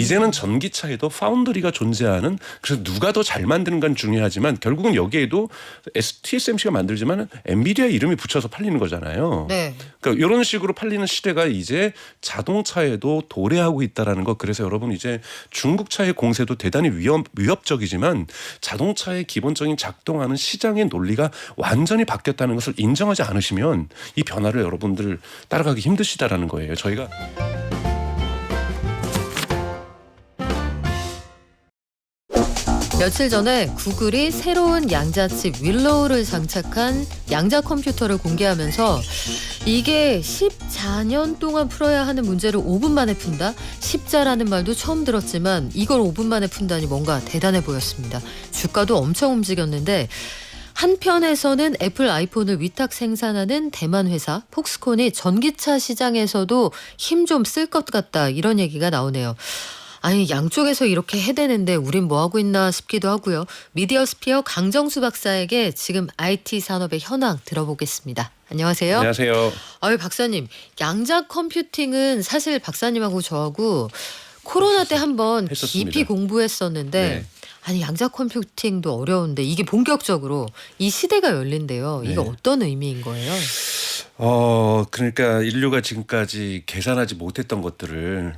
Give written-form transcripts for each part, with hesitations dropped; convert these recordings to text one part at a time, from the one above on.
이제는 전기차에도 파운드리가 존재하는, 그래서 누가 더 잘 만드는가는 중요하지만 결국은 여기에도 TSMC가 만들지만 엔비디아 이름이 붙여서 팔리는 거잖아요. 네. 그러니까 이런 식으로 팔리는 시대가 이제 자동차에도 도래하고 있다라는 것. 그래서 여러분 이제 중국차의 공세도 대단히 위협적이지만 자동차의 기본적인 작동하는 시장의 논리가 완전히 바뀌었다는 것을 인정하지 않으시면 이 변화를 여러분들 따라가기 힘드시다라는 거예요. 저희가 며칠 전에 구글이 새로운 양자칩 윌로우를 장착한 양자 컴퓨터를 공개하면서 이게 14년 동안 풀어야 하는 문제를 5분 만에 푼다? 십자라는 말도 처음 들었지만 이걸 5분 만에 푼다니 뭔가 대단해 보였습니다. 주가도 엄청 움직였는데 한편에서는 애플 아이폰을 위탁 생산하는 대만 회사 폭스콘이 전기차 시장에서도 힘 좀 쓸 것 같다 이런 얘기가 나오네요. 아니 양쪽에서 이렇게 해대는데 우린 뭐하고 있나 싶기도 하고요. 미디어스피어 강정수 박사에게 지금 IT 산업의 현황 들어보겠습니다. 안녕하세요. 안녕하세요. 아유 박사님, 양자 컴퓨팅은 사실 박사님하고 저하고 코로나 때 한번 했었습니다. 깊이 공부했었는데 네. 아니 양자 컴퓨팅도 어려운데 이게 본격적으로 이 시대가 열린대요. 이게 네. 어떤 의미인 거예요? 그러니까 인류가 지금까지 계산하지 못했던 것들을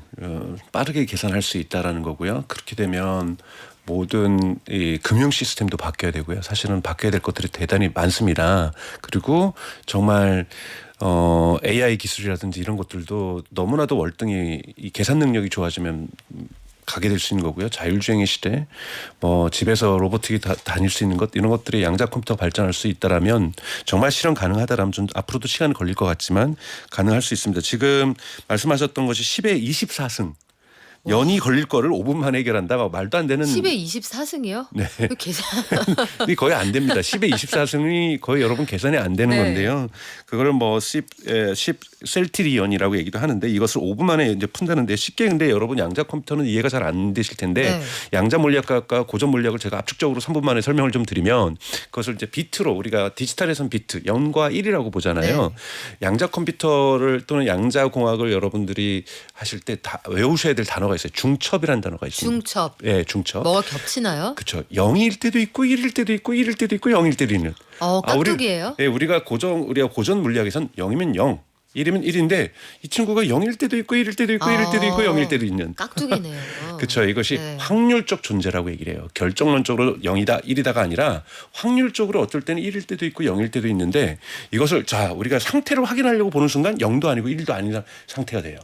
빠르게 계산할 수 있다라는 거고요. 그렇게 되면 모든 이 금융 시스템도 바뀌어야 되고요. 사실은 바뀌어야 될 것들이 대단히 많습니다. 그리고 정말 AI 기술이라든지 이런 것들도 너무나도 월등히 이 계산 능력이 좋아지면 가게 될 수 있는 거고요. 자율주행의 시대, 뭐 집에서 로보틱이 다닐 수 있는 것, 이런 것들이 양자 컴퓨터가 발전할 수 있다라면 정말 실현 가능하다라면 좀 앞으로도 시간이 걸릴 것 같지만 가능할 수 있습니다. 지금 말씀하셨던 것이 10의 24승. 연이 걸릴 거를 5분 만에 해결한다. 말도 안 되는. 10에 24승이요? 네. 그 계산. 이게 거의 안 됩니다. 10의 24승이 거의 여러분 계산이 안 되는 네. 건데요. 그거를 뭐 10 셀트리언이라고 얘기도 하는데 이것을 5분 만에 이제 푼다는데 쉽게 근데 여러분 양자 컴퓨터는 이해가 잘 안 되실 텐데 네. 양자 물리학과 고전 물리학을 제가 압축적으로 3분 만에 설명을 좀 드리면 그것을 이제 비트로 우리가 디지털에선 비트 0과 1이라고 보잖아요. 네. 양자 컴퓨터를 또는 양자 공학을 여러분들이 하실 때 다 외우셔야 될 단어가 있어요. 중첩이라는 단어가 있습니다. 중첩. 네, 중첩. 뭐가 겹치나요? 그렇죠. 0일 때도 있고 1일 때도 있고 1일 때도 있고 0일 때도 있는. 깍두기예요? 우리가 고전 물리학에선 0이면 0, 1이면 1인데 이 친구가 0일 때도 있고 1일 때도 있고 1일 때도 있고 0일 때도 있는. 깍두기네요. 그렇죠. 이것이 네. 확률적 존재라고 얘기를 해요. 결정론적으로 0이다 1이다가 아니라 확률적으로 어떨 때는 1일 때도 있고 0일 때도 있는데 이것을 자 우리가 상태를 확인하려고 보는 순간 0도 아니고 1도 아닌 상태가 돼요.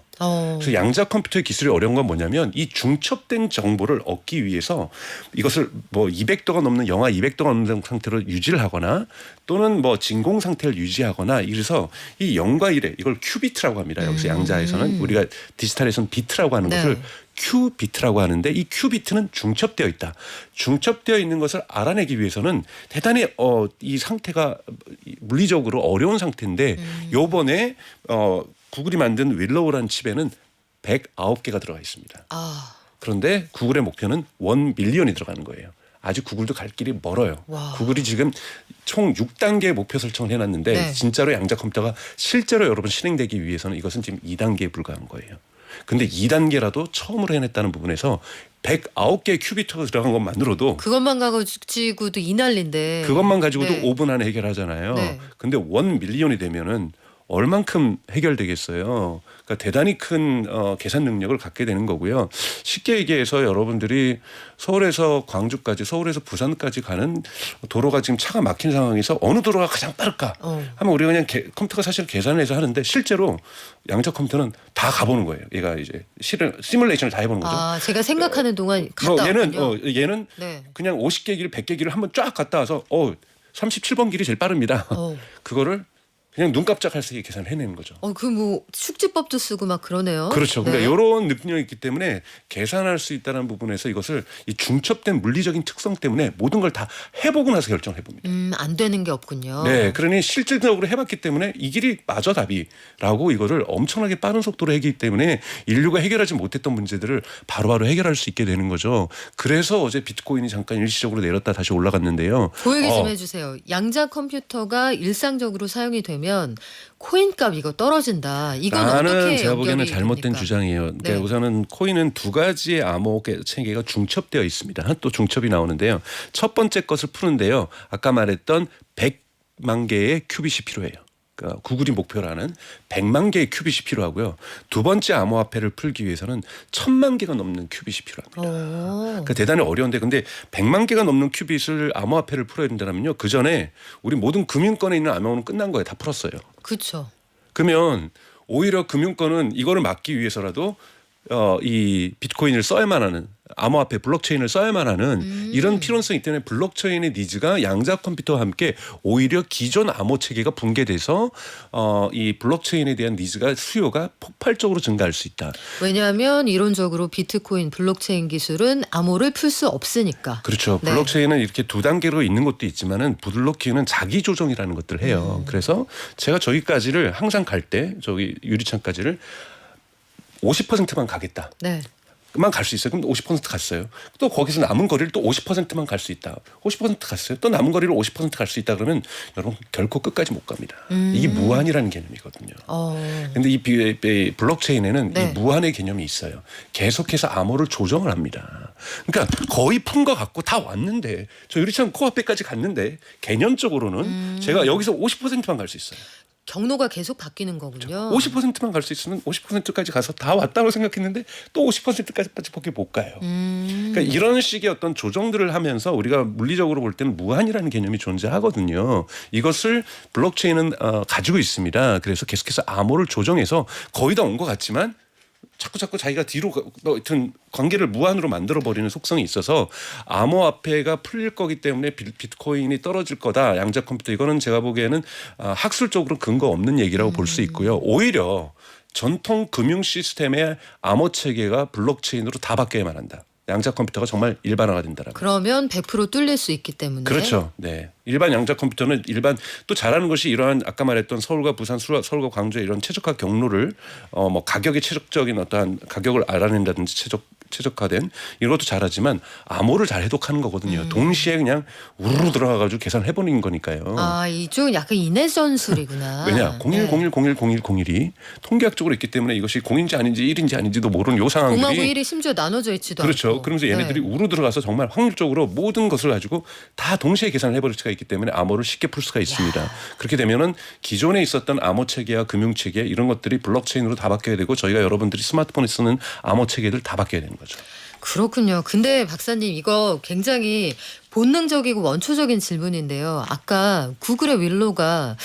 그래서 양자 컴퓨터의 기술이 어려운 건 뭐냐면 이 중첩된 정보를 얻기 위해서 이것을 뭐 200도가 넘는 영하 200도가 넘는 상태로 유지를 하거나 또는 뭐 진공 상태를 유지하거나 이래서 이 0과 1에 이걸 큐비트라고 합니다. 여기서 양자에서는 우리가 디지털에서는 비트라고 하는 네. 것을 큐비트라고 하는데 이 큐비트는 중첩되어 있다. 중첩되어 있는 것을 알아내기 위해서는 대단히 이 상태가 물리적으로 어려운 상태인데 요번에 구글이 만든 윌로우라는 칩에는 109개가 들어가 있습니다. 그런데 구글의 목표는 1밀리언이 들어가는 거예요. 아직 구글도 갈 길이 멀어요. 와. 구글이 지금 총 6단계 목표 설정을 해놨는데 네. 진짜로 양자 컴퓨터가 실제로 여러분 실행되기 위해서는 이것은 지금 2단계에 불과한 거예요. 근데 2단계라도 처음으로 해냈다는 부분에서 109개의 큐비트가 들어간 것만으로도 그것만 가지고도 이 난리인데. 그것만 가지고도 네. 5분 안에 해결하잖아요. 네. 근데 1밀리언이 되면은 얼만큼 해결되겠어요. 그러니까 대단히 큰 계산 능력을 갖게 되는 거고요. 쉽게 얘기해서 여러분들이 서울에서 광주까지 서울에서 부산까지 가는 도로가 지금 차가 막힌 상황에서 어느 도로가 가장 빠를까 하면 우리가 그냥 컴퓨터가 사실 계산을 해서 하는데 실제로 양자 컴퓨터는 다 가보는 거예요. 얘가 이제 시뮬레이션을 다 해보는 거죠. 제가 생각하는 동안 갔다 왔군요. 얘는 네. 그냥 50개 길 100개 길을 한번 쫙 갔다 와서 37번 길이 제일 빠릅니다. 그거를 그냥 눈 깜짝할 사이에 계산을 해내는 거죠. 그 뭐 축지법도 쓰고 막 그러네요. 그렇죠. 네. 그러니까 이런 능력이 있기 때문에 계산할 수 있다는 부분에서 이것을 이 중첩된 물리적인 특성 때문에 모든 걸 다 해보고 나서 결정을 해봅니다. 안 되는 게 없군요. 네, 그러니 실질적으로 해봤기 때문에 이 길이 맞아 답이라고 이거를 엄청나게 빠른 속도로 하기 때문에 인류가 해결하지 못했던 문제들을 바로바로 해결할 수 있게 되는 거죠. 그래서 어제 비트코인이 잠깐 일시적으로 내렸다 다시 올라갔는데요. 그 얘기 좀 해주세요. 양자 컴퓨터가 일상적으로 사용이 되면 되면 코인값 이거 떨어진다. 이건 나는 어떻게 제가 보기에는 연결이 잘못된 됩니까? 주장이에요. 그러니까 네. 우선은 코인은 두 가지의 암호 체계가 중첩되어 있습니다. 또 중첩이 나오는데요. 첫 번째 것을 푸는데요. 아까 말했던 100만 개의 큐빗이 필요해요. 그러니까 구글이 목표라는 100만 개의 큐빗이 필요하고요. 두 번째 암호화폐를 풀기 위해서는 1000만 개가 넘는 큐빗이 필요합니다. 오. 그러니까 대단히 어려운데 근데 100만 개가 넘는 큐빗을 암호화폐를 풀어야 된다면요. 그 전에 우리 모든 금융권에 있는 암호는 끝난 거예요. 다 풀었어요. 그렇죠. 그러면 오히려 금융권은 이거를 막기 위해서라도 이 비트코인을 써야만 하는 암호화폐 블록체인을 써야만 하는 이런 필요성이 때문에 블록체인의 니즈가 양자 컴퓨터와 함께 오히려 기존 암호 체계가 붕괴돼서 이 블록체인에 대한 니즈가 수요가 폭발적으로 증가할 수 있다. 왜냐하면 이론적으로 비트코인 블록체인 기술은 암호를 풀 수 없으니까. 그렇죠. 네. 블록체인은 이렇게 두 단계로 있는 것도 있지만은 블록체인은 자기 조정이라는 것들을 해요. 그래서 제가 저기까지를 항상 갈 때 저기 유리창까지를 50%만 가겠다. 네. 만 갈 수 있어요. 그럼 50% 갔어요. 또 거기서 남은 거리를 또 50%만 갈 수 있다. 50% 갔어요. 또 남은 거리를 50% 갈 수 있다. 그러면 여러분 결코 끝까지 못 갑니다. 이게 무한이라는 개념이거든요. 근데 이 블록체인에는 네. 이 무한의 개념이 있어요. 계속해서 암호를 조정을 합니다. 그러니까 거의 푼 거 같고 다 왔는데 저 유리창 코앞에까지 갔는데 개념적으로는 제가 여기서 50%만 갈 수 있어요. 경로가 계속 바뀌는 거군요. 50%만 갈 수 있으면 50%까지 가서 다 왔다고 생각했는데 또 50%까지밖에 못 가요. 그러니까 이런 식의 어떤 조정들을 하면서 우리가 물리적으로 볼 때는 무한이라는 개념이 존재하거든요. 이것을 블록체인은 가지고 있습니다. 그래서 계속해서 암호를 조정해서 거의 다 온 것 같지만 자꾸 자기가 뒤로 하여튼 관계를 무한으로 만들어버리는 속성이 있어서 암호화폐가 풀릴 거기 때문에 비트코인이 떨어질 거다. 양자 컴퓨터 이거는 제가 보기에는 학술적으로 근거 없는 얘기라고 볼 수 있고요. 오히려 전통 금융 시스템의 암호 체계가 블록체인으로 다 바뀌어야만 한다. 양자 컴퓨터가 정말 일반화가 된다라고. 그러면 100% 뚫릴 수 있기 때문에. 그렇죠. 네. 일반 양자 컴퓨터는 또 잘하는 것이 이러한 아까 말했던 서울과 부산, 서울과 광주의 이런 최적화 경로를 뭐 가격의 최적적인 어떠한 가격을 알아낸다든지 최적화된 이런 것도 잘하지만 암호를 잘 해독하는 거거든요. 동시에 그냥 우르르 들어가가지고 계산을 해버리는 거니까요. 아, 이쪽은 약간 인해 전술이구나. 왜냐? 01, 네. 01, 01, 01, 01이 통계학적으로 있기 때문에 이것이 0인지 아닌지 1인지 아닌지도 모르는 요 상황들이 0하고 1이 심지어 나눠져 있지도 그렇죠. 않고. 그러면서 얘네들이 네. 우르 들어가서 정말 확률적으로 모든 것을 가지고 다 동시에 계산을 해버릴 수가 있기 때문에 암호를 쉽게 풀 수가 있습니다. 그렇게 되면은 기존에 있었던 암호 체계와 금융 체계 이런 것들이 블록체인으로 다 바뀌어야 되고 저희가 여러분들이 스마트폰에 쓰는 암호 체계들 다 바뀌어야 되는 거죠. 그렇군요. 근데 박사님 이거 굉장히 본능적이고 원초적인 질문인데요. 아까 구글의 윌로가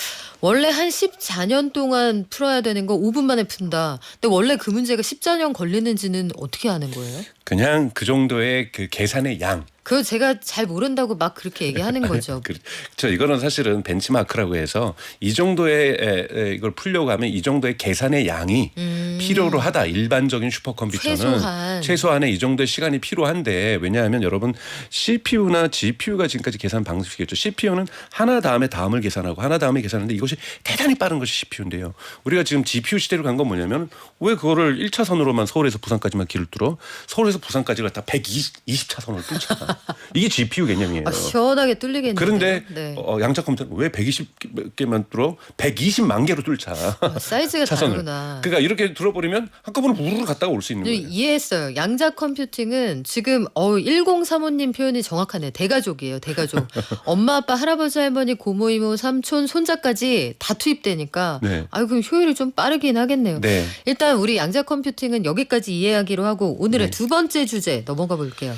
원래 한 14년 동안 풀어야 되는 거 5분 만에 푼다. 근데 원래 그 문제가 14년 걸리는지는 어떻게 아는 거예요? 그냥 그 정도의 그 계산의 양. 그거 제가 잘 모른다고 막 그렇게 얘기하는 거죠. 그렇죠. 이거는 사실은 벤치마크라고 해서 이 정도의 이걸 풀려고 하면 이 정도의 계산의 양이 필요로 하다. 일반적인 슈퍼컴퓨터는 최소한의 이 정도의 시간이 필요한데 왜냐하면 여러분 CPU나 GPU가 지금까지 계산 방식이겠죠. CPU는 하나 다음에 다음을 계산하고 하나 다음에 계산하는데 이것이 대단히 빠른 것이 CPU인데요. 우리가 지금 GPU 시대로 간 건 뭐냐면 왜 그거를 1차선으로만 서울에서 부산까지만 길을 뚫어? 서울에서 부산까지가 다 120차선을 뚫잖아. 이게 GPU 개념이에요. 아, 시원하게 뚫리겠네요. 그런데 네. 양자 컴퓨터는 왜 120개만 뚫어? 120만 개로 뚫자. 사이즈가 차선을. 다르구나. 그러니까 이렇게 뚫어버리면 한꺼번에 우르르 갔다가 올 수 있는 거예요. 이해했어요. 양자 컴퓨팅은 지금 1035님 표현이 정확하네. 대가족이에요. 대가족. 엄마 아빠 할아버지 할머니 고모 이모 삼촌 손자까지 다 투입되니까 네. 아유 그럼 효율이 좀 빠르긴 하겠네요. 네. 일단 우리 양자 컴퓨팅은 여기까지 이해하기로 하고 오늘의 네. 두 번째 주제 넘어가 볼게요.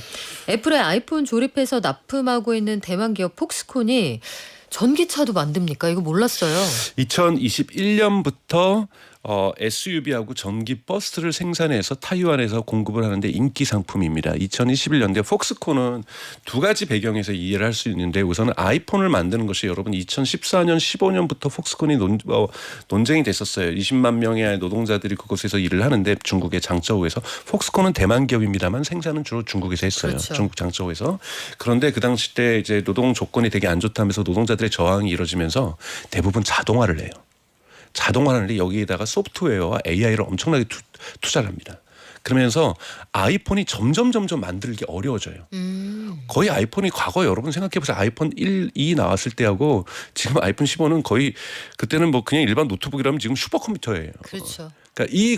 애플의 아이폰 조립해서 납품하고 있는 대만 기업 폭스콘이 전기차도 만듭니까? 이거 몰랐어요. 2021년부터 SUV하고 전기 버스를 생산해서 타이완에서 공급을 하는데 인기 상품입니다. 2021년대 폭스콘은 두 가지 배경에서 이해를 할 수 있는데 우선은 아이폰을 만드는 것이 여러분 2014년 15년부터 폭스콘이 논쟁이 됐었어요. 20만 명의 노동자들이 그곳에서 일을 하는데 중국의 장저우에서 폭스콘은 대만 기업입니다만 생산은 주로 중국에서 했어요. 그렇죠. 중국 장저우에서. 그런데 그 당시 때 이제 노동 조건이 되게 안 좋다면서 노동자들의 저항이 이루어지면서 대부분 자동화를 해요. 자동화를 하는데 여기에다가 소프트웨어와 AI를 엄청나게 투자를 합니다. 그러면서 아이폰이 점점 만들기 어려워져요. 거의 아이폰이 과거 여러분 생각해보세요. 아이폰 1, 2 나왔을 때하고 지금 아이폰 15는 거의 그때는 뭐 그냥 일반 노트북이라면 지금 슈퍼컴퓨터예요. 그렇죠. 그러니까 이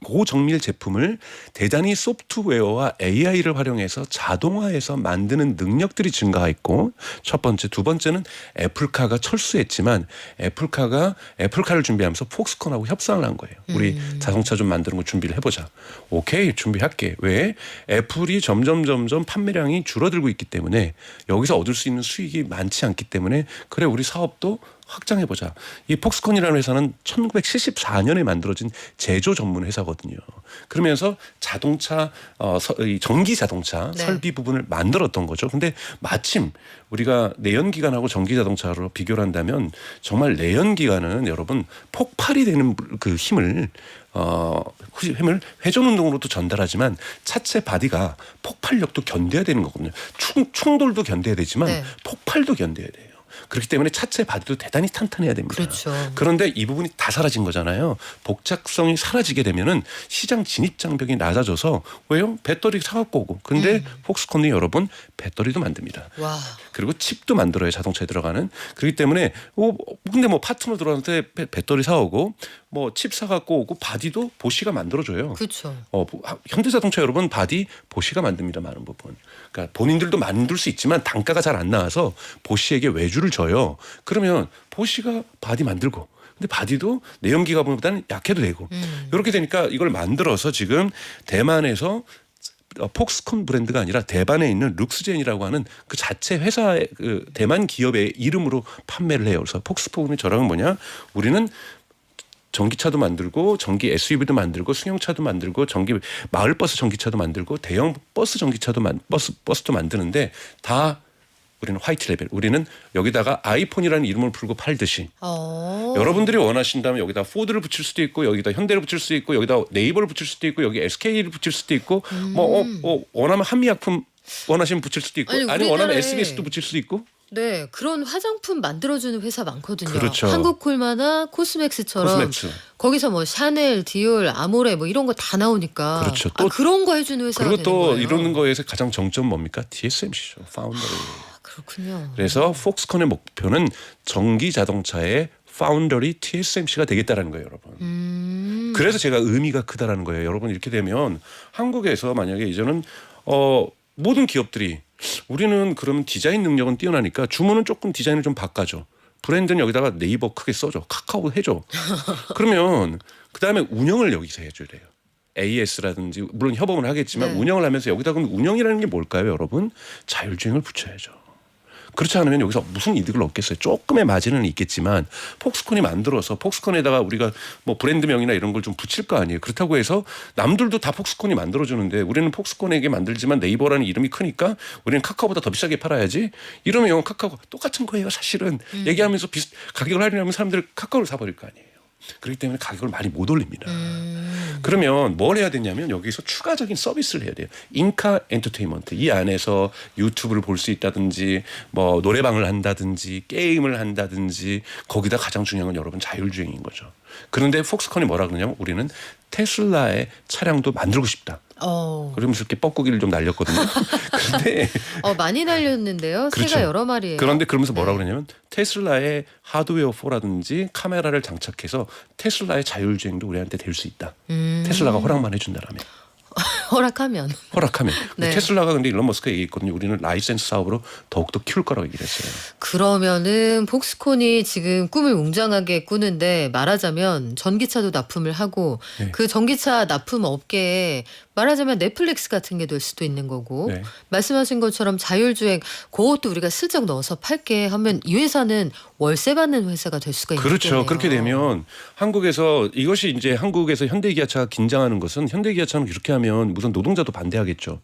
고정밀 제품을 대단히 소프트웨어와 AI를 활용해서 자동화해서 만드는 능력들이 증가했고 첫 번째, 두 번째는 애플카가 철수했지만 애플카를 준비하면서 폭스콘하고 협상을 한 거예요. 우리 자동차 좀 만드는 거 준비를 해보자. 오케이, 준비할게. 왜? 애플이 점점 판매량이 줄어들고 있기 때문에 여기서 얻을 수 있는 수익이 많지 않기 때문에 그래 우리 사업도 확장해보자. 이 폭스콘이라는 회사는 1974년에 만들어진 제조 전문 회사거든요. 그러면서 자동차, 전기 자동차 네. 설비 부분을 만들었던 거죠. 근데 마침 우리가 내연기관하고 전기 자동차로 비교를 한다면 정말 내연기관은 여러분 폭발이 되는 그 힘을 회전 운동으로도 전달하지만 차체 바디가 폭발력도 견뎌야 되는 거거든요. 충돌도 견뎌야 되지만 네. 폭발도 견뎌야 돼요. 그렇기 때문에 차체 바디도 대단히 탄탄해야 됩니다. 그렇죠. 그런데 이 부분이 다 사라진 거잖아요. 복잡성이 사라지게 되면은 시장 진입 장벽이 낮아져서 왜요? 배터리 사갖고 오고. 근데 폭스콘이 여러분 배터리도 만듭니다. 와. 그리고 칩도 만들어요. 자동차에 들어가는. 그렇기 때문에 근데 뭐 파트너 들어가는데 배터리 사오고 뭐 칩 사갖고 오고 바디도 보시가 만들어줘요. 그렇죠. 현대자동차 여러분 바디 보시가 만듭니다. 많은 부분. 그러니까 본인들도 만들 수 있지만 단가가 잘 안 나와서 보시에게 외주를 줘요. 그러면 보시가 바디 만들고 근데 바디도 내연기관보다는 약해도 되고 이렇게 되니까 이걸 만들어서 지금 대만에서 폭스콘 브랜드가 아니라 대만에 있는 룩스젠이라고 하는 그 자체 회사의 그 대만 기업의 이름으로 판매를 해요. 그래서 폭스콘의 저랑은 뭐냐? 우리는 전기차도 만들고 전기 SUV도 만들고 승용차도 만들고 전기 마을버스 전기차도 만들고 대형 버스 전기차도 버스도 만드는데 다 우리는 화이트 레벨. 우리는 여기다가 아이폰이라는 이름을 풀고 팔듯이 여러분들이 원하신다면 여기다 포드를 붙일 수도 있고 여기다 현대를 붙일 수도 있고 여기다 네이버를 붙일 수도 있고 여기 SK를 붙일 수도 있고 원하면 한미약품 원하시면 붙일 수도 있고 아니면 원하면 SBS도 붙일 수도 있고. 네, 그런 화장품 만들어주는 회사 많거든요. 그렇죠. 한국콜마나 코스맥스처럼 코스맥스. 거기서 뭐 샤넬, 디올, 아모레 뭐 이런 거 다 나오니까 그렇죠. 또 그런 거 해주는 회사가 그리고 되는 또 거예요. 이러는 거에서 가장 정점 뭡니까? TSMC죠. 파운더리. 그렇군요. 그래서 폭스콘의 목표는 전기 자동차의 파운더리 TSMC가 되겠다라는 거예요, 여러분. 그래서 제가 의미가 크다라는 거예요. 여러분 이렇게 되면 한국에서 만약에 이제는 모든 기업들이 우리는 그러면 디자인 능력은 뛰어나니까 주문은 조금 디자인을 좀 바꿔줘. 브랜드는 여기다가 네이버 크게 써줘. 카카오 해줘. 그러면 그다음에 운영을 여기서 해줘야 돼요. AS라든지 물론 협업은 하겠지만 네. 운영을 하면서 여기다 그럼 운영이라는 게 뭘까요, 여러분? 자율주행을 붙여야죠. 그렇지 않으면 여기서 무슨 이득을 얻겠어요. 조금의 마진은 있겠지만 폭스콘이 만들어서 폭스콘에다가 우리가 뭐 브랜드명이나 이런 걸 좀 붙일 거 아니에요. 그렇다고 해서 남들도 다 폭스콘이 만들어주는데 우리는 폭스콘에게 만들지만 네이버라는 이름이 크니까 우리는 카카오보다 더 비싸게 팔아야지. 이러면 카카오가 똑같은 거예요. 사실은 얘기하면서 가격을 할인하면 사람들이 카카오를 사버릴 거 아니에요. 그렇기 때문에 가격을 많이 못 올립니다. 그러면 뭘 해야 되냐면 여기서 추가적인 서비스를 해야 돼요. 인카 엔터테인먼트. 이 안에서 유튜브를 볼 수 있다든지 뭐 노래방을 한다든지 게임을 한다든지 거기다 가장 중요한 건 여러분 자율주행인 거죠. 그런데 폭스콘이 뭐라 그러냐면 우리는 테슬라의 차량도 만들고 싶다. 그러면서 이렇게 뻐꾸기를 좀 날렸거든요. 그런데 많이 날렸는데요. 그렇죠. 새가 여러 마리예요. 그런데 그러면서 뭐라 네. 그러냐면 테슬라의 하드웨어 4라든지 카메라를 장착해서 테슬라의 자율주행도 우리한테 될 수 있다. 테슬라가 허락만 해준다라면. 허락하면. 네. 테슬라가 근데 일론 머스크가 얘기했거든요. 우리는 라이센스 사업으로 더욱더 키울 거라고 얘기를 했어요. 그러면은 폭스콘이 지금 꿈을 웅장하게 꾸는데 말하자면 전기차도 납품을 하고 네. 그 전기차 납품 업계에 말하자면 넷플릭스 같은 게 될 수도 있는 거고 네. 말씀하신 것처럼 자율주행 그것도 우리가 슬쩍 넣어서 팔게 하면 이 회사는 월세 받는 회사가 될 수가 있겠네요. 그렇죠. 그렇게 되면 한국에서 이것이 이제 한국에서 현대기아차가 긴장하는 것은 현대기아차는 이렇게 하면 무슨 노동자도 반대하겠죠.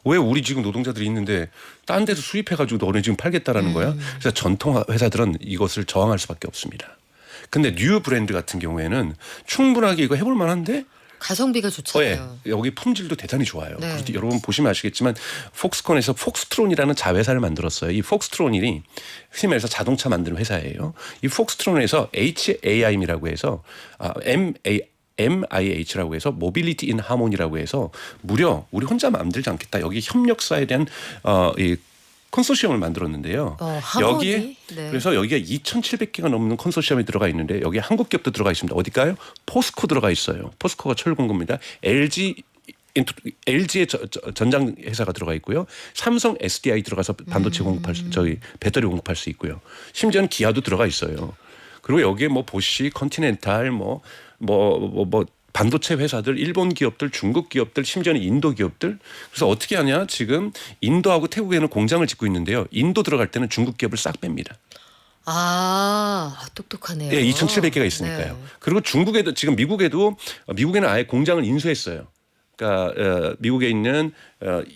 왜 우리 지금 노동자들이 있는데 딴 데서 수입해가지고 너네 지금 팔겠다라는 거야? 그래서 전통 회사들은 이것을 저항할 수밖에 없습니다. 근데 뉴 브랜드 같은 경우에는 충분하게 이거 해볼 만한데 가성비가 좋잖아요. 여기 품질도 대단히 좋아요. 네. 그래서 여러분 보시면 아시겠지만 폭스콘에서 폭스트론이라는 자회사를 만들었어요. 이 폭스트론이 흔히 말해서 자동차 만드는 회사예요. 이 폭스트론에서 HAI라고 해서 MIH라고 해서 모빌리티 인 하모니라고 해서 무려 우리 혼자 만들지 않겠다. 여기 협력사에 대한 이 컨소시엄을 만들었는데요. 하모니? 여기에 네. 그래서 여기가 2,700개가 넘는 컨소시엄이 들어가 있는데 여기에 한국 기업도 들어가 있습니다. 어디까요? 포스코 들어가 있어요. 포스코가 철공급입니다. LG의 전장 회사가 들어가 있고요. 삼성 SDI 들어가서 반도체 배터리 공급할 수 있고요. 심지어는 기아도 들어가 있어요. 그리고 여기에 뭐 보쉬, 컨티넨탈 반도체 회사들, 일본 기업들, 중국 기업들, 심지어는 인도 기업들. 그래서 어떻게 하냐? 지금 인도하고 태국에는 공장을 짓고 있는데요. 인도 들어갈 때는 중국 기업을 싹 뺍니다. 똑똑하네요. 예, 2,700개가 있으니까요. 네. 그리고 중국에도 지금 미국에는 아예 공장을 인수했어요. 그러니까 미국에 있는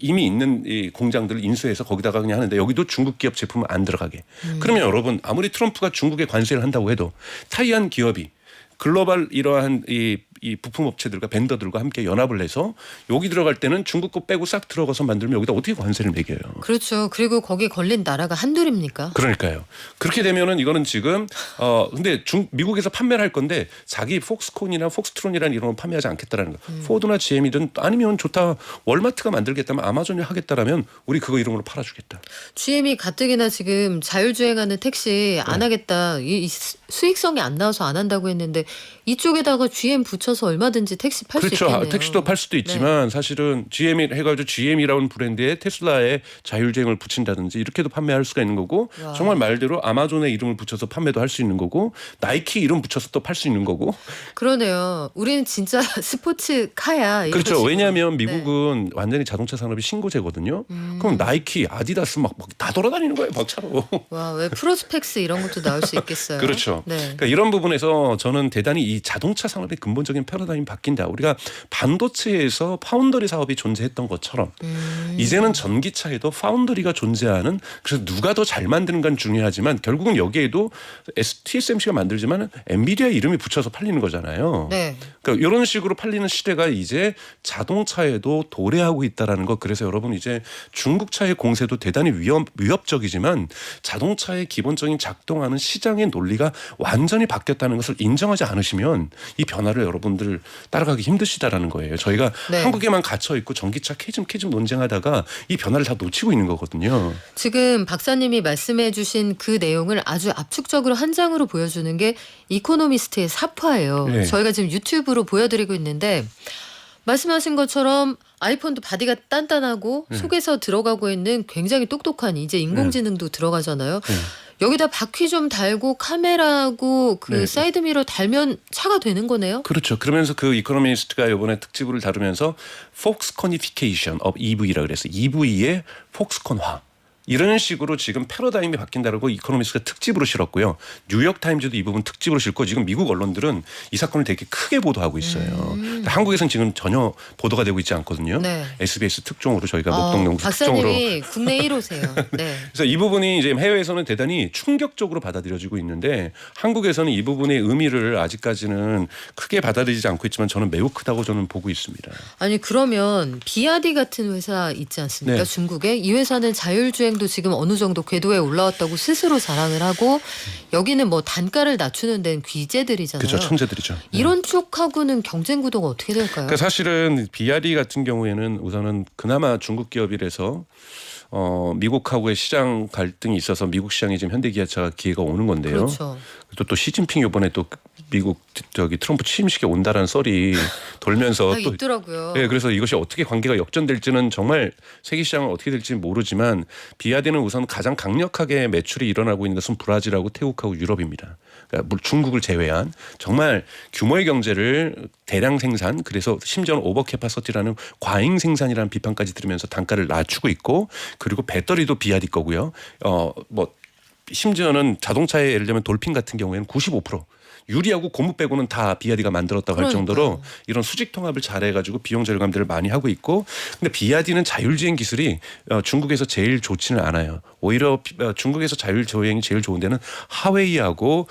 이미 있는 이 공장들을 인수해서 거기다가 그냥 하는데 여기도 중국 기업 제품은 안 들어가게. 그러면 여러분 아무리 트럼프가 중국에 관세를 한다고 해도 타이완 기업이 글로벌 이러한 이 부품 업체들과 벤더들과 함께 연합을 해서 여기 들어갈 때는 중국 거 빼고 싹 들어가서 만들면 여기다 어떻게 관세를 매겨요? 그렇죠. 그리고 거기 걸린 나라가 한둘입니까? 그러니까요. 그렇게 되면은 이거는 지금 근데 미국에서 판매를 할 건데 자기 폭스콘이나 폭스트론이라는 이런 걸 판매하지 않겠다라는 거. 포드나 GM이든 아니면 좋다. 월마트가 만들겠다면 아마존이 하겠다라면 우리 그거 이름으로 팔아주겠다. GM이 가뜩이나 지금 자율주행하는 택시 안 하겠다. 이 수익성이 안 나와서 안 한다고 했는데 이쪽에다가 GM 붙여서 얼마든지 택시 팔 수 그렇죠. 있겠네요. 택시도 팔 수도 있지만 사실은 GM이 해가지고 GM이라는 브랜드에 테슬라의 자율주행을 붙인다든지 이렇게도 판매할 수가 있는 거고 와. 정말 말대로 아마존의 이름을 붙여서 판매도 할 수 있는 거고 나이키 이름 붙여서 또 팔 수 있는 거고. 그러네요. 우리는 진짜 스포츠카야. 이런 그렇죠. 식으로. 왜냐하면 미국은 완전히 자동차 산업이 신고제거든요. 그럼 나이키, 아디다스 막 다 돌아다니는 거예요. 막차로. 와, 왜 프로스펙스 이런 것도 나올 수 있겠어요. 그렇죠. 네. 그러니까 이런 부분에서 저는 대단히 이 자동차 산업의 근본적인 패러다임이 바뀐다. 우리가 반도체에서 파운더리 사업이 존재했던 것처럼 이제는 전기차에도 파운더리가 존재하는 그래서 누가 더 잘 만드는 건 중요하지만 결국은 여기에도 TSMC가 만들지만 엔비디아 이름이 붙여서 팔리는 거잖아요. 네. 그러니까 이런 식으로 팔리는 시대가 이제 자동차에도 도래하고 있다라는 거. 그래서 여러분 이제 중국차의 공세도 대단히 위협적이지만 자동차의 기본적인 작동하는 시장의 논리가 완전히 바뀌었다는 것을 인정하지 않으시면 이 변화를 여러분들 따라가기 힘드시다라는 거예요. 저희가 네. 한국에만 갇혀 있고 전기차 캐즘 논쟁하다가 이 변화를 다 놓치고 있는 거거든요. 지금 박사님이 말씀해 주신 그 내용을 아주 압축적으로 한 장으로 보여주는 게 이코노미스트의 사파예요. 네. 저희가 지금 유튜브로 보여드리고 있는데 말씀하신 것처럼 아이폰도 바디가 단단하고 속에서 들어가고 있는 굉장히 똑똑한 이제 인공지능도 들어가잖아요. 여기다 바퀴 좀 달고 카메라하고 그 사이드미러 달면 차가 되는 거네요. 그렇죠. 그러면서 그 이코노미스트가 이번에 특집을 다루면서 폭스코니피케이션 of EV라 그래서 EV의 폭스콘화. 이런 식으로 지금 패러다임이 바뀐다고 이코노미스트가 특집으로 실었고요. 뉴욕타임즈도 이 부분 특집으로 실고 지금 미국 언론들은 이 사건을 되게 크게 보도하고 있어요. 한국에서는 지금 전혀 보도가 되고 있지 않거든요. 네. SBS 특종으로 저희가 목동영수 특종으로. 박사님이 국내 1호세요. 네. 그래서 이 부분이 이제 해외에서는 대단히 충격적으로 받아들여지고 있는데 한국에서는 이 부분의 의미를 아직까지는 크게 받아들이지 않고 있지만 저는 매우 크다고 저는 보고 있습니다. 아니 그러면 비아디 같은 회사 있지 않습니까? 네. 중국에 이 회사는 자율주행도 지금 어느 정도 궤도에 올라왔다고 스스로 자랑을 하고 여기는 뭐 단가를 낮추는 데는 귀재들이잖아요. 그렇죠. 천재들이죠. 이런 쪽하고는 경쟁 구도가 어떻게 될까요? 그러니까 사실은 비아디 같은 경우에는 우선은 그나마 중국 기업이라서 미국하고의 시장 갈등이 있어서 미국 시장에 지금 현대기아차가 기회가 오는 건데요. 그렇죠. 또 시진핑 이번에 또 미국 트럼프 취임식에 온다라는 썰이 돌면서 또 있더라고요. 네, 그래서 이것이 어떻게 관계가 역전될지는 정말 세계 시장은 어떻게 될지 모르지만 비아디는 우선 가장 강력하게 매출이 일어나고 있는 것은 브라질하고 태국하고 유럽입니다. 그러니까 중국을 제외한 정말 규모의 경제를 대량 생산 그래서 심지어는 오버캐파서티라는 과잉 생산이라는 비판까지 들으면서 단가를 낮추고 있고 그리고 배터리도 비아디 거고요. 심지어는 자동차에 예를 들면 돌핀 같은 경우에는 95% 유리하고 고무 빼고는 다 비아디가 만들었다고 할 정도로 이런 수직 통합을 잘해가지고 비용 절감들을 많이 하고 있고 근데 비아디는 자율주행 기술이 중국에서 제일 좋지는 않아요. 오히려 중국에서 자율주행이 제일 좋은 데는 하웨이하고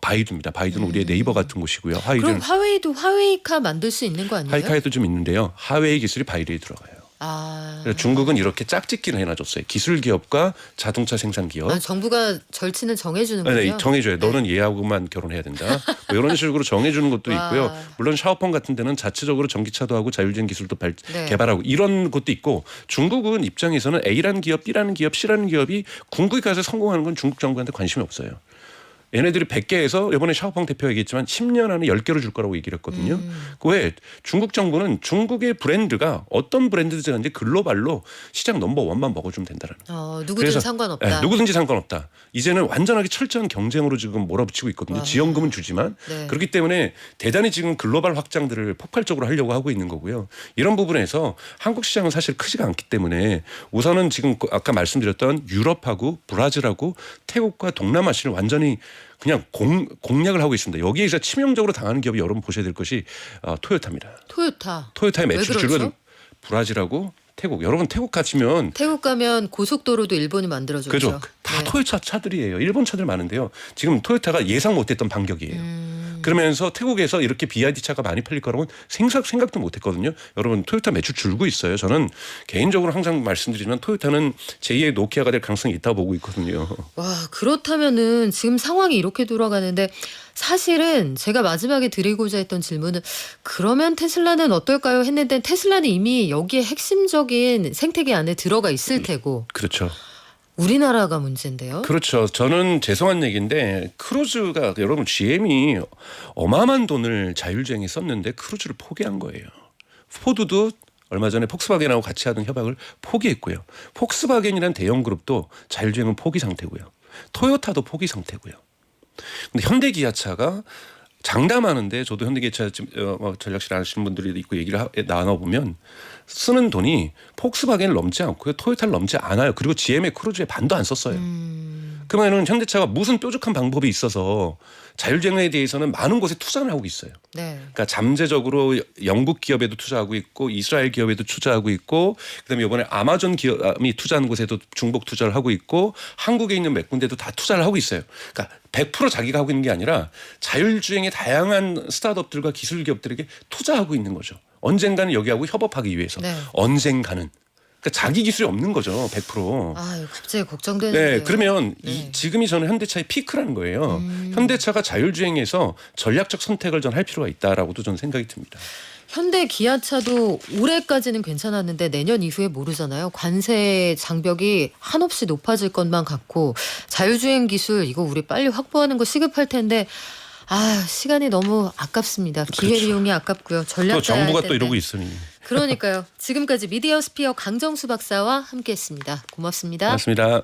바이두입니다. 바이두는 우리의 네이버 같은 곳이고요. 그럼 화웨이도 화웨이카 만들 수 있는 거 아니에요? 하이카에도 좀 있는데요. 하웨이 기술이 바이두에 들어가요. 그래서 중국은 이렇게 짝짓기를 해놔줬어요. 기술 기업과 자동차 생산 기업. 정부가 절치는 정해주는군요. 네, 정해줘요. 너는 얘하고만 결혼해야 된다. 뭐 이런 식으로 정해주는 것도 와. 있고요. 물론 샤오펑 같은 데는 자체적으로 전기차도 하고 자율주행 기술도 네. 개발하고 이런 것도 있고 중국은 입장에서는 A라는 기업, B라는 기업, C라는 기업이 궁극에 가서 성공하는 건 중국 정부한테 관심이 없어요. 얘네들이 100개에서 이번에 샤오펑 대표가 얘기했지만 10년 안에 10개로 줄 거라고 얘기를 했거든요. 왜 중국 정부는 중국의 브랜드가 어떤 브랜드든지 글로벌로 시장 넘버원만 먹어주면 된다라는 거예요. 누구든 그래서, 상관없다. 네, 누구든지 상관없다. 이제는 완전하게 철저한 경쟁으로 지금 몰아붙이고 있거든요. 와. 지원금은 주지만 네. 그렇기 때문에 대단히 지금 글로벌 확장들을 폭발적으로 하려고 하고 있는 거고요. 이런 부분에서 한국 시장은 사실 크지가 않기 때문에 우선은 지금 아까 말씀드렸던 유럽하고 브라질하고 태국과 동남아시를 완전히 그냥 공략을 하고 있습니다. 여기에서 치명적으로 당하는 기업이 여러분 보셔야 될 것이 토요타입니다. 토요타의 매출 왜 그렇죠? 줄거든 브라질하고 태국. 여러분 태국 가시면 태국 가면 고속도로도 일본이 만들어줬죠. 그죠. 다 네. 토요타 차들이에요. 일본 차들 많은데요. 지금 토요타가 예상 못했던 반격이에요. 그러면서 태국에서 이렇게 BYD 차가 많이 팔릴 거라고는 생각도 못했거든요. 여러분 토요타 매출 줄고 있어요. 저는 개인적으로 항상 말씀드리지만 토요타는 제2의 노키아가 될 가능성이 있다고 보고 있거든요. 와, 그렇다면은 지금 상황이 이렇게 돌아가는데 사실은 제가 마지막에 드리고자 했던 질문은 그러면 테슬라는 어떨까요? 했는데 테슬라는 이미 여기에 핵심적인 생태계 안에 들어가 있을 테고 그렇죠. 우리나라가 문제인데요. 그렇죠. 저는 죄송한 얘기인데 크루즈가 여러분 GM이 어마어마한 돈을 자율주행에 썼는데 크루즈를 포기한 거예요. 포드도 얼마 전에 폭스바겐하고 같이 하던 협약을 포기했고요. 폭스바겐이라는 대형 그룹도 자율주행은 포기 상태고요. 토요타도 포기 상태고요. 근데 현대기아차가 장담하는데 저도 현대기아차 전략실 아시는 분들이 있고 얘기를 나눠보면 쓰는 돈이 폭스바겐을 넘지 않고요. 토요타를 넘지 않아요. 그리고 GM의 크루즈에 반도 안 썼어요. 그러면 현대차가 무슨 뾰족한 방법이 있어서 자율주행에 대해서는 많은 곳에 투자를 하고 있어요. 네. 그러니까 잠재적으로 영국 기업에도 투자하고 있고 이스라엘 기업에도 투자하고 있고 그다음에 이번에 아마존 기업이 투자하는 곳에도 중복 투자를 하고 있고 한국에 있는 몇 군데도 다 투자를 하고 있어요. 그러니까 100% 자기가 하고 있는 게 아니라 자율주행의 다양한 스타트업들과 기술 기업들에게 투자하고 있는 거죠. 언젠가는 여기하고 협업하기 위해서. 네. 언젠가는. 그러니까 자기 기술이 없는 거죠. 100%. 아, 갑자기 걱정되는데요. 네, 그러면 네. 지금이 저는 현대차의 피크라는 거예요. 현대차가 자율주행에서 전략적 선택을 전 할 필요가 있다라고도 저는 생각이 듭니다. 현대 기아차도 올해까지는 괜찮았는데 내년 이후에 모르잖아요. 관세 장벽이 한없이 높아질 것만 같고 자율주행 기술 이거 우리 빨리 확보하는 거 시급할 텐데 시간이 너무 아깝습니다. 기회 그렇죠. 비용이 아깝고요. 전략 또 짜야 할 정부가 텐데. 또 이러고 있으니. 그러니까요. 지금까지 미디어 스피어 강정수 박사와 함께했습니다. 고맙습니다. 고맙습니다.